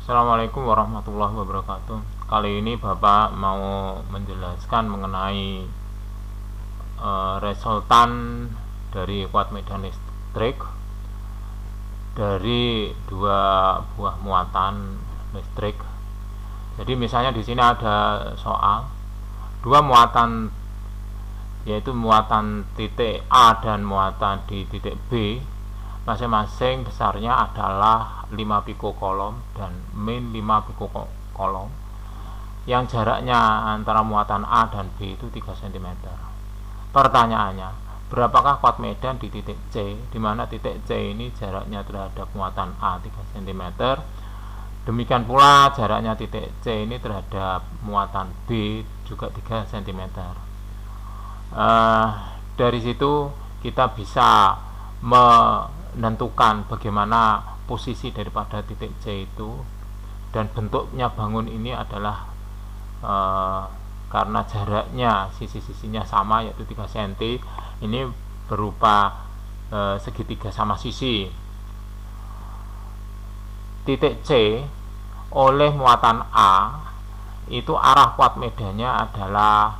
Assalamualaikum warahmatullahi wabarakatuh. Kali ini Bapak mau menjelaskan mengenai resultan dari kuat medan listrik dari dua buah muatan listrik. Jadi misalnya di sini ada soal dua muatan, yaitu muatan titik A dan muatan di titik B, masing-masing besarnya adalah 5 pikokulom dan min 5 pikokulom, yang jaraknya antara muatan A dan B itu 3 cm. Pertanyaannya, berapakah kuat medan di titik C, di mana titik C ini jaraknya terhadap muatan A 3 cm. Demikian pula jaraknya titik C ini terhadap muatan B juga 3 cm. Dari situ kita bisa menentukan bagaimana posisi daripada titik C itu, dan bentuknya bangun ini adalah karena jaraknya sisi-sisinya sama, yaitu 3 cm, ini berupa segitiga sama sisi. Titik C oleh muatan A itu arah kuat medannya adalah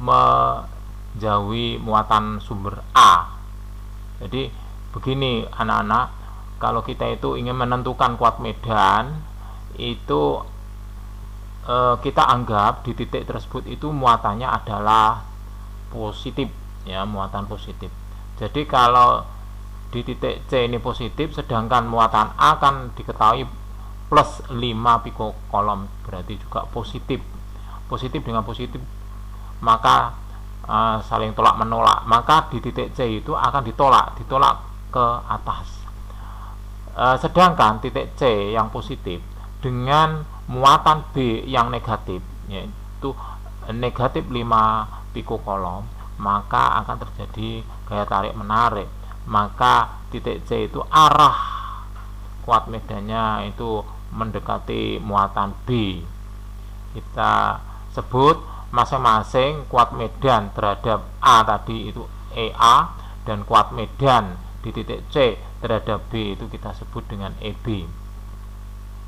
menjauhi muatan sumber A. Jadi begini anak-anak, kalau kita itu ingin menentukan kuat medan itu kita anggap di titik tersebut itu muatannya adalah positif, ya, muatan positif. Jadi kalau di titik C ini positif, sedangkan muatan A kan diketahui plus 5 pikokulom, berarti juga positif. Positif dengan positif maka saling tolak menolak, maka di titik C itu akan ditolak ke atas. Sedangkan titik C yang positif dengan muatan B yang negatif, yaitu negatif 5 pikokulom, maka akan terjadi gaya tarik menarik. Maka titik C itu arah kuat medannya itu mendekati muatan B. Kita sebut masing-masing kuat medan terhadap A tadi itu EA, dan kuat medan di titik C terhadap B itu kita sebut dengan EB.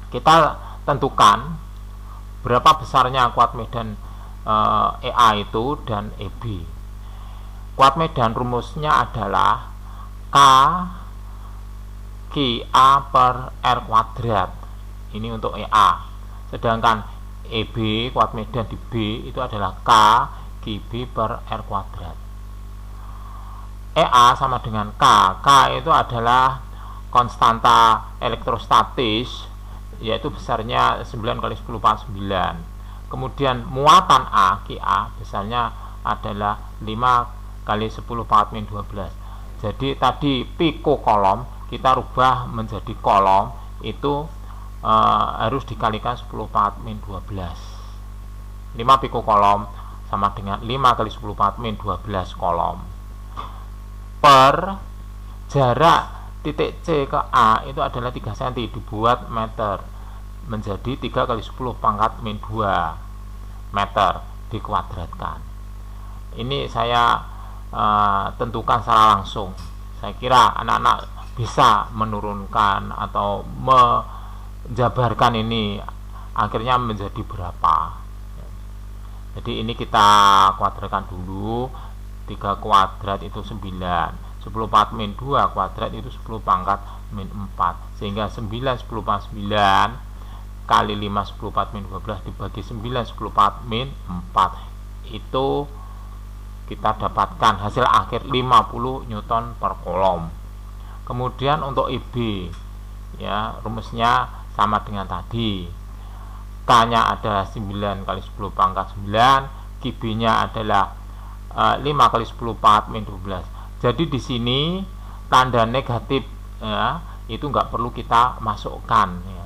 Kita tentukan berapa besarnya kuat medan EA itu dan EB. Kuat medan rumusnya adalah K QA per R kuadrat, ini untuk EA. Sedangkan EB, kuat medan di B itu adalah K QB per R kuadrat. EA sama dengan K. K itu adalah konstanta elektrostatis, yaitu besarnya 9 kali 10 pangkat 9. Kemudian muatan A, QA, besarnya adalah 5 kali 10 pangkat min 12. Jadi tadi pikokulom kita rubah menjadi kolom, itu harus dikalikan 10 pangkat min 12. 5 pikokulom sama dengan 5 kali 10 pangkat min 12 kolom. Per jarak titik C ke A itu adalah 3 cm, dibuat meter menjadi 3 kali 10 pangkat min 2 meter dikuadratkan. Ini saya tentukan secara langsung. Saya kira anak-anak bisa menurunkan atau menjabarkan ini akhirnya menjadi berapa. Jadi ini kita kuadratkan dulu. 3 kuadrat itu 9, 10 pangkat min 2 kuadrat itu 10 pangkat min 4, sehingga 9 10 pangkat 9 kali 5 10 pangkat min 12 dibagi 9 10 pangkat min 4, itu kita dapatkan hasil akhir 50 Newton per kolom. Kemudian untuk IB, ya, rumusnya sama dengan tadi. K nya adalah 9 kali 10 pangkat 9, QB nya adalah 5 kali 10 pangkat min 12. Jadi di sini tanda negatif, ya, itu nggak perlu kita masukkan, ya,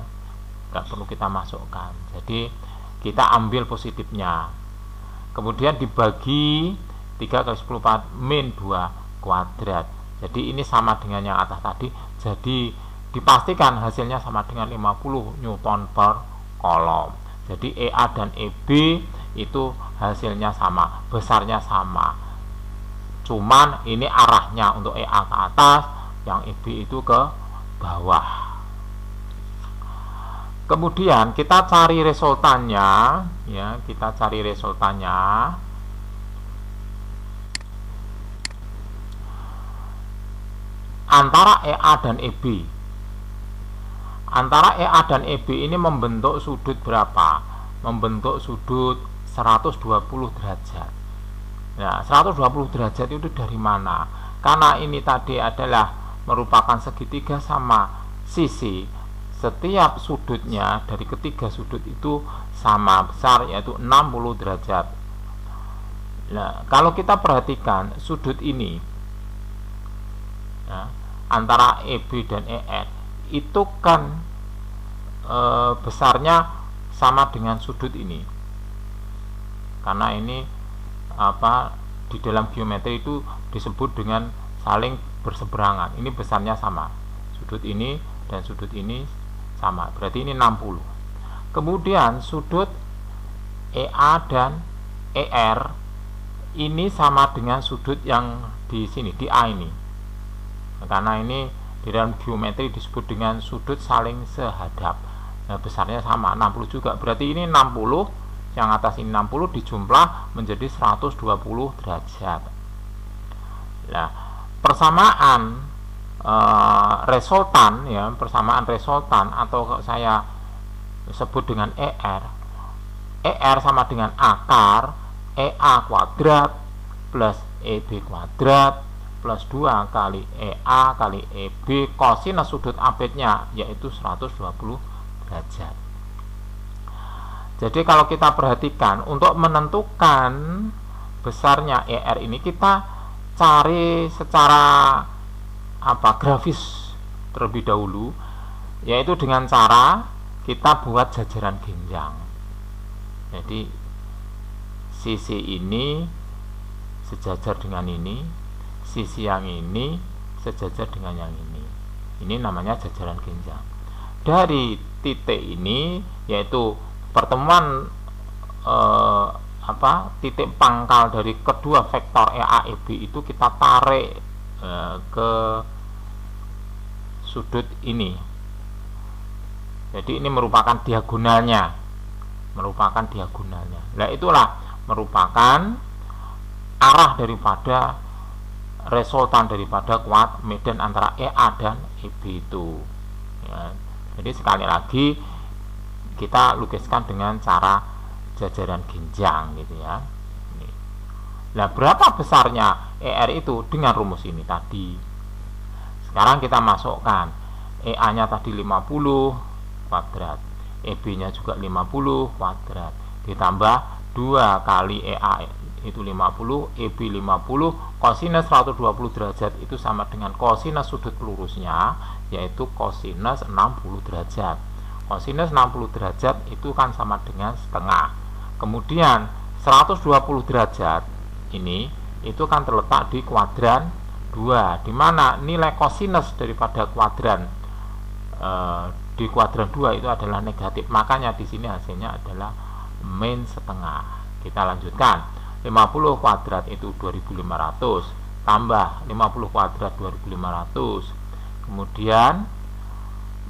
nggak perlu kita masukkan. Jadi kita ambil positifnya, kemudian dibagi 3 kali 10 pangkat min 2 kuadrat. Jadi ini sama dengan yang atas tadi. Jadi dipastikan hasilnya sama dengan 50 Newton per kolom. Jadi EA dan EB itu hasilnya sama, besarnya sama. Cuman ini arahnya untuk EA ke atas, yang EB itu ke bawah. Kemudian kita cari resultannya, ya, kita cari resultannya. Antara EA dan EB. Antara EA dan EB ini membentuk sudut berapa? Membentuk sudut 120 derajat. Nah, 120 derajat itu dari mana? Karena ini tadi adalah merupakan segitiga sama sisi, setiap sudutnya dari ketiga sudut itu sama besar, yaitu 60 derajat. Nah, kalau kita perhatikan sudut ini, ya, antara EB dan EF itu kan besarnya sama dengan sudut ini, karena ini di dalam geometri itu disebut dengan saling berseberangan. Ini besarnya sama, sudut ini dan sudut ini sama, berarti ini 60. Kemudian sudut EA dan ER ini sama dengan sudut yang di sini, di A ini, karena ini di dalam geometri disebut dengan sudut saling sehadap. Nah, besarnya sama, 60 juga, berarti ini 60, yang atas ini 60 dijumlah menjadi 120 derajat. Nah, persamaan resultan, ya, persamaan resultan atau saya sebut dengan ER sama dengan akar EA kuadrat plus EB kuadrat plus 2 kali EA kali EB kosinus sudut ABC-nya, yaitu 120 derajat. Jadi kalau kita perhatikan, untuk menentukan besarnya ER ini kita cari secara grafis terlebih dahulu, yaitu dengan cara kita buat jajaran genjang. Jadi sisi ini sejajar dengan ini, sisi yang ini sejajar dengan yang ini. Ini namanya jajaran genjang. Dari titik ini, yaitu pertemuan titik pangkal dari kedua vektor EA EB itu kita tarik ke sudut ini. Jadi ini merupakan diagonalnya, Nah, itulah merupakan arah daripada resultan daripada kuat medan antara EA dan EB itu, ya. Jadi sekali lagi kita lukiskan dengan cara jajaran genjang, gitu ya. Nah, berapa besarnya ER itu dengan rumus ini tadi. Sekarang kita masukkan EA nya tadi 50 kuadrat, EB nya juga 50 kuadrat, ditambah 2 kali EA itu 50, EB 50, kosinus 120 derajat itu sama dengan kosinus sudut lurusnya, yaitu kosinus 60 derajat. Kosinus 60 derajat itu kan sama dengan setengah. Kemudian 120 derajat ini itu kan terletak di kuadran 2, di mana nilai kosinus daripada kuadran di kuadran 2 itu adalah negatif. Makanya di sini hasilnya adalah min setengah. Kita lanjutkan. 50 kuadrat itu 2500 tambah 50 kuadrat 2500, kemudian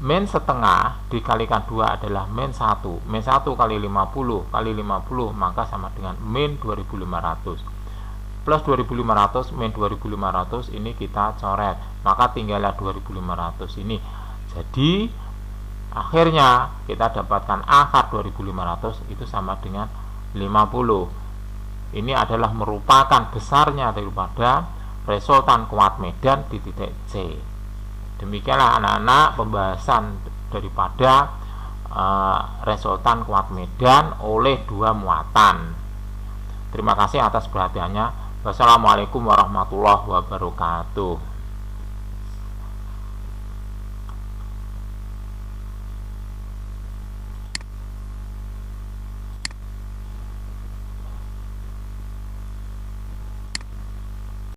min setengah dikalikan 2 adalah min 1. Min 1 kali 50 kali 50 maka sama dengan min 2500 plus 2500 min 2500 ini kita coret, maka tinggallah 2500 ini. Jadi akhirnya kita dapatkan akar 2500 itu sama dengan 50. Ini adalah merupakan besarnya daripada resultan kuat medan di titik C. Demikianlah anak-anak pembahasan daripada resultan kuat medan oleh dua muatan. Terima kasih atas perhatiannya. Wassalamualaikum warahmatullahi wabarakatuh.